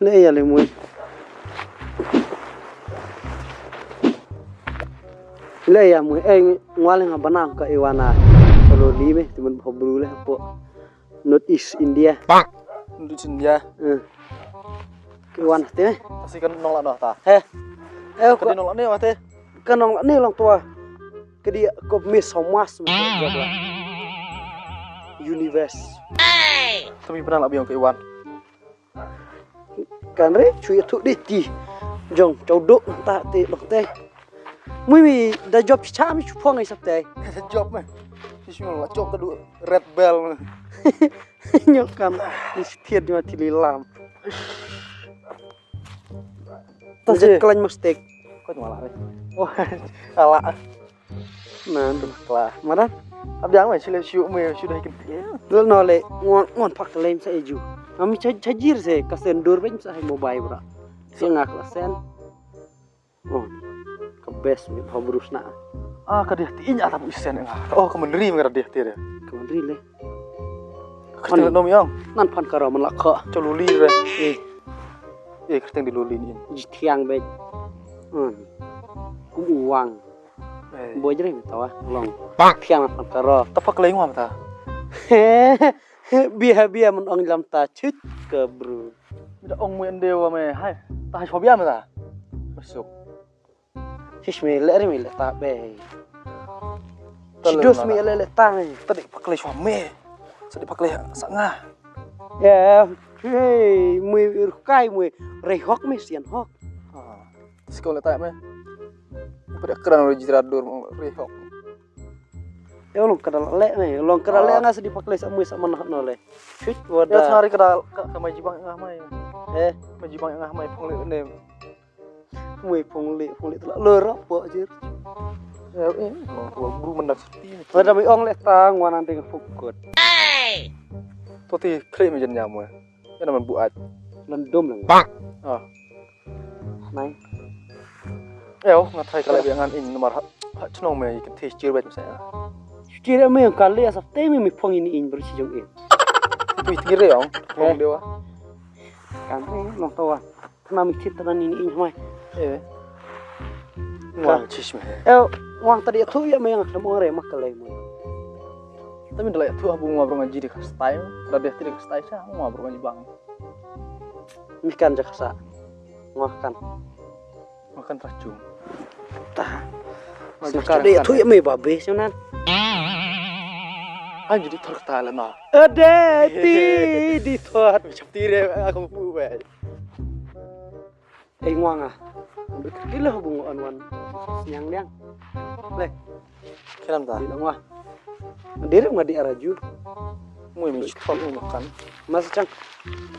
Le ya le mui. Le ya mui ngwale ngabana ka iwana. Solo lime timun pobru le po. North East India. Di India. Iwan te. Pasti kan nolak dah ta. Ko nolak ni mate. Kan nolak ni lang tua. Kedi ko miss homas universe. Tapi pernah lah biong ke Iwan. Kan re chui tu di ti. Jong chau duk ta ti lok te. Mui da job cha mi chu phong ai sap te. Job mah. Bismillah job tu red bell. Nyokam di setiap di mati lilam. Tasik klan mistake. Kau cuma lari. Wah, ala. Nah, Kelah. mana? Abdi ang sila siu me sudah ikan. Dul nole ngon pak lem sa eju. Kami cajir se kasen dur ben sa mobile bra. Siang ak lasen. Oh. Ke best mi hobrus na. Ah, ka dia tinya atap isen nga. Oh, ka meneri me dia dia. Kemudian le. Kerteng nom yang. Nan pan karo man lakha. Coluli re. Kerteng di luli ni. Jitiang be. Kum uang. Boy jere mi tawa long. Tiang pan karo. Tapak leng wa mata. Biha mun ong lam ta chut ke bro. Mida ong mu endewa me. Hai. Ta hobia mata. Masuk. Hish me le mi le ta be. Dos mi le ta. Tadi paklai suami. Sadi paklai sangah. Ya, hey, mui rukai mui rehok mi sian hok. Sekolah tak me. Pada keran udah jiradur rehok. Ya long kadal le me, long kadal le ngas di paklai sa mui sa manah no le. Shit Ya wada. sehari kedal ke majibang ngah mai. Majibang ngah mai pung le ne. Mui pungli tu lera po jir. Ya ini buru mendak seperti ini. Wada mi ong le tang wanan ding fukut. Toti klei mejen nyamu. Ya naman buat. Lendom lang. Nai. Eo ngatai kalau biangan ini nomor hak cenong me ikan tes cirbet saya. Kira me yang kali asap te mi pong ini in bersih jong in. Itu kira yang pong dewa. Kan long tawa. Kena mi cita dan ini in mai. Wah, cis me. Wang tadi tu ya me yang ketemu re makalai mu. Tapi ndelok tu abu ngobrol ngaji di kastai. Dah dia tidak kastai sah ngobrol ngaji bang. Mikan jaksa. Makan. Makan racun. Tah. Sekali tu ya me babe senan. Jadi terketalan nah. Ade di tuat. Macam tire aku buat. Nguang ah. Berkilah bungo anwan. Siang liang. Le. Kiram ta. Di ngah. Diri ngadi araju. Mui mi stop mu makan. Mas cang.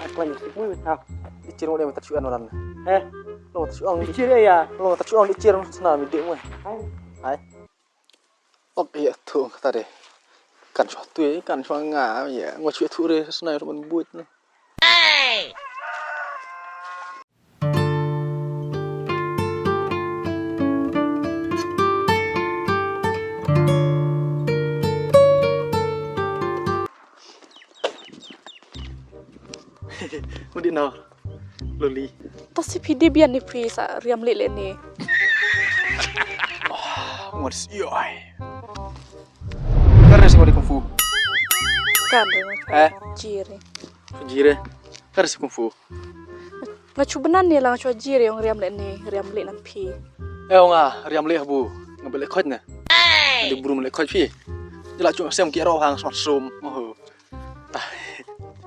Aklan sik mu tahu. Dicir mo dia minta cuan orang. Lo minta cuan Dicir ya. Lo minta cuan dicir sana mi dek mu. Hai. Oke ya tu kata deh. Kan suatu ya kan suanga ya. Ngwa cuan tu re sana rumah buat ni. Mudi na loli. Tasi pidi bian ni pri sa riam lele ni. What's yoi? Karena sih mau di kungfu. Kan dengan jiri. Jire. Karena sih kungfu. Ngacu benan ni lah ngacu jiri yang riam lele ni riam lele nan pi. Nga riam leh bu ngambil lekot na. Ada buru melekot pi. Jelas cuma sem kira orang smart zoom.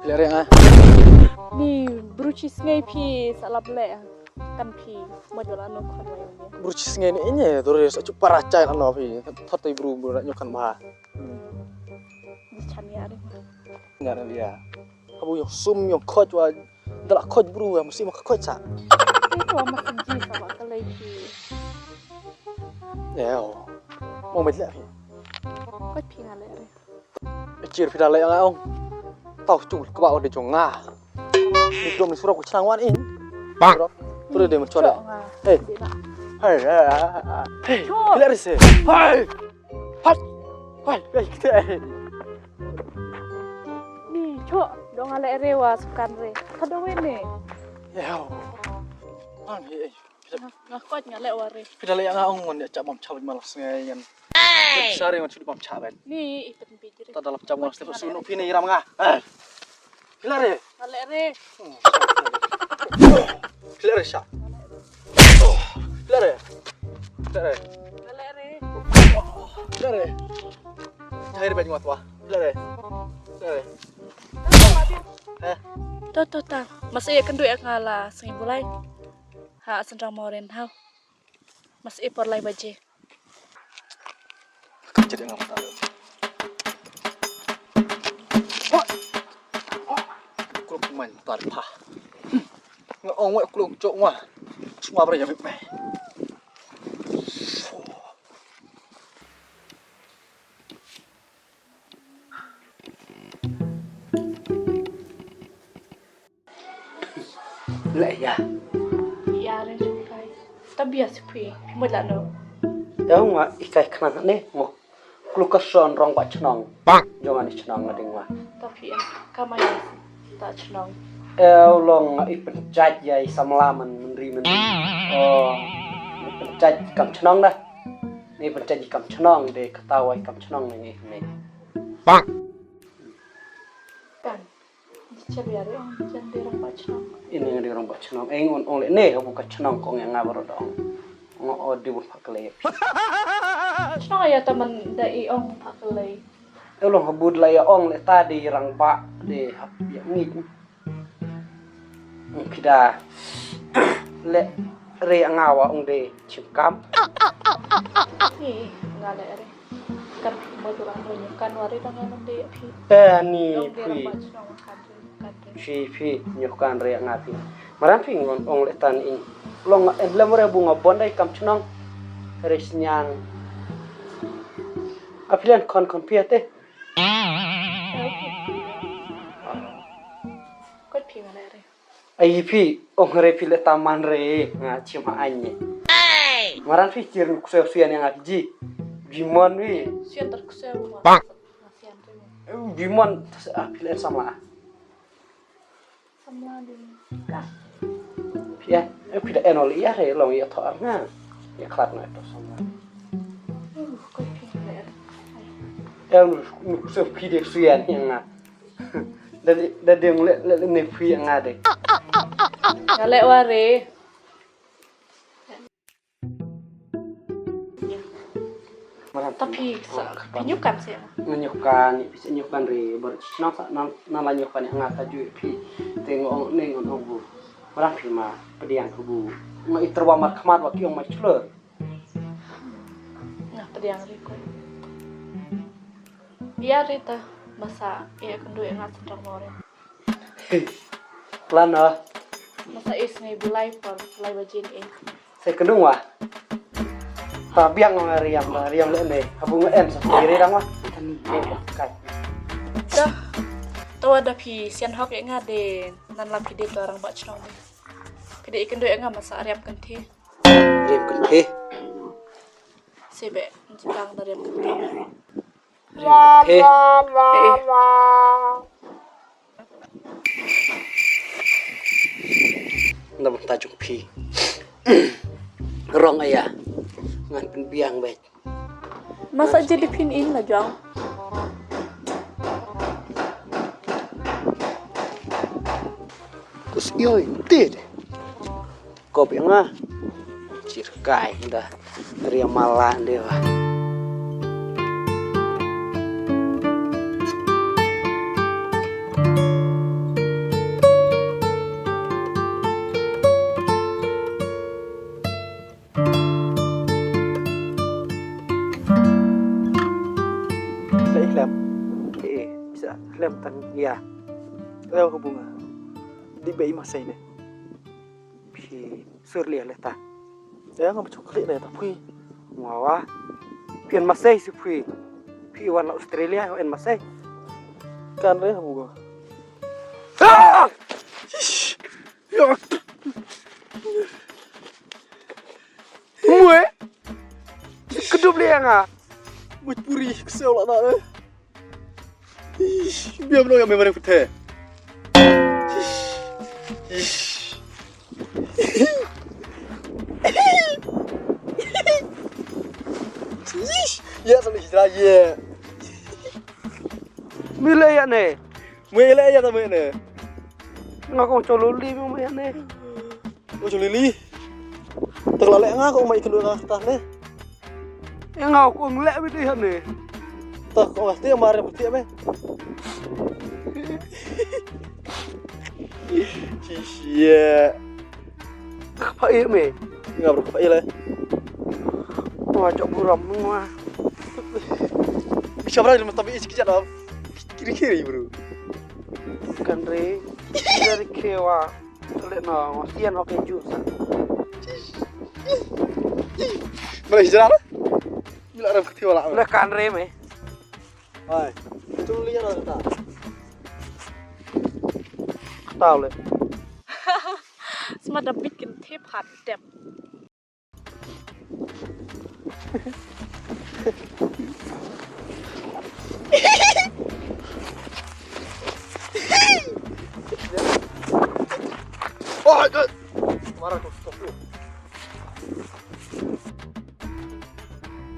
Lihat yang Ni brucis ngai pi salap le kan pi majola no kan wayo ni. Brucis ngene ini terus acu paracai ano pi. Thot buru nak nyokan bah. Di chani ari. Nggak dia. Kamu yang sum yang kot wa dalak kot buru mesti mak kot sa. Itu ama senji sama kalai pi. Ya. Mau metle pi. Kot pi ngale ari. Icir pi dalai ang. Tahu cung ke bawah dia jongah. Ni dom ni surau kecangan in. Surau. Tu dia mencoba. Hei. Lihat ni sih. Hai. Kita. Ni cok dong ale rewa sukan re. Kado wene. Yaw. Ni. Ngakot nga le wari. Pidala yang ang ngon ya cabam cabam malas ngayan. Sari ngon sudah bam caben. Ni ipat pijiri. Ta dalam cabam malas terus sunu pini iram nga. Hilare. Ale re. Hilare sha. Hilare. Hilare. Ale re. Hilare. Cair baju matwa. Hilare. Hilare. Ta. Mas iya kan duit ngala sengi bulai. Ha sendrang moren hau. Mas iya por lai baje. Jadi ngapa tahu. Kuluk main tar pa. Ngong wa kuluk cok wa. Semua bre ya me. Lại ya. Iya re kai. Tabias pui. Mo la no. Ya ngwa ikai kana ne ngo. Klukason rong ba chnong. Jangan ni chnong ngading wa. Tapi kamaya ta chnong. Long i pencaj ya samlaman menri. Oh. Pencaj kam chnong dah. Ni pencaj kam chnong de ketawa kam chnong ni. Kan. Cebiar yang jande rong ba chnong. Ini ngadi rong ba chnong. Ngon ole ne buka chnong kong yang ngabar dong. Ngo odi bu pakle. Chnong ya teman dai ong paklei. Long habud la ya ong le tadi rang ba de hap ya ngit. Pida le re ngawa ong de chimkam. Ni ngale re. Kan mo tu ran ni kan wari dang nang de phi. Ni Ong de rong phi ba chnong kan phi nyokan re ngapi. Maran phi ngon ong le tan in. Long en re bunga bondai kam chnong. Re snyang. Apilan kon piate. Kot phi ngale re. Ai phi ong re phi le taman re nga chima anye. Maran phi tirun kusuyan yang ji. Bimon wi. Sian terkusel mo. Sian tu. Bimon apilan sama. Samla din. Ya, pida enol iya re long ya thor nga. Ya klat na to sama. Kot phi ngale re. So pide suyan yang nga. Da le ne phi yang ngade. Ngale wari. Tapi pinyukan sih. Menyukan bisa nyukan re ber na la nyukan yang ngata ju phi tengok ning on bu. Marang phi ma pediang bu. Ma itrwa mar khmat wa kiong ma chlur. Nah, pediang riko. Biar itu masa iya kan duit ngat sendrang moren. Plana Masa is ngai bulai por bulai bajin saya kedung wa. Pa biang riam le ne. Abu ngen sa kiri dang wa. Tani kai. Dah. Tawa ada pi sian hok ya ngade nan la pide to orang bak chnong. Pide ikan duit ngam masa ariam kenti. Riam kenti. Sebe jipang dari ariam kenti. Riam kenti. Nam tajuk pi. Rong ayah. Ngan pen biang baik. Masa jadi pin in lah jang. Kus yoi tid. Kop yang ah. Cirkai dah. Riam malan dia. Bisa lem tan ya. Leo ke bunga. Di bayi masa ini. Pi sur lia le ta. Saya nggak coklat deh tapi. Wawa. Pian masai si pi. Pi warna Australia en masai. Kan deh bunga. Ah! Ya. Mue. Kedup liang ah. Buat puri kesel lah nak. Biar belum yang memang putih. Iya. Mila ya ne. Mele aja temen ne. Ngakong cololi mo ya ne. Oh lili. Terlalek ngak kok mai kedua ngak tah ne. Yang ngau nglek bi ya ne. Tah kok ngerti amare putih me. Iya. Apa iya me? Enggak bro, apa ile? Wah, cok buram mah. Bisa berapa tapi isi kejat dong. Kiri-kiri bro. Kan re. Dari kewa. Lek no, sian oke jus. Mana hijrah lah? Bila ada bukti wala. Lek kan re me. Hai. Coba lihat lah kita. Tahu le. Semada bikin tip hadap. Oh, marah kau stop dulu.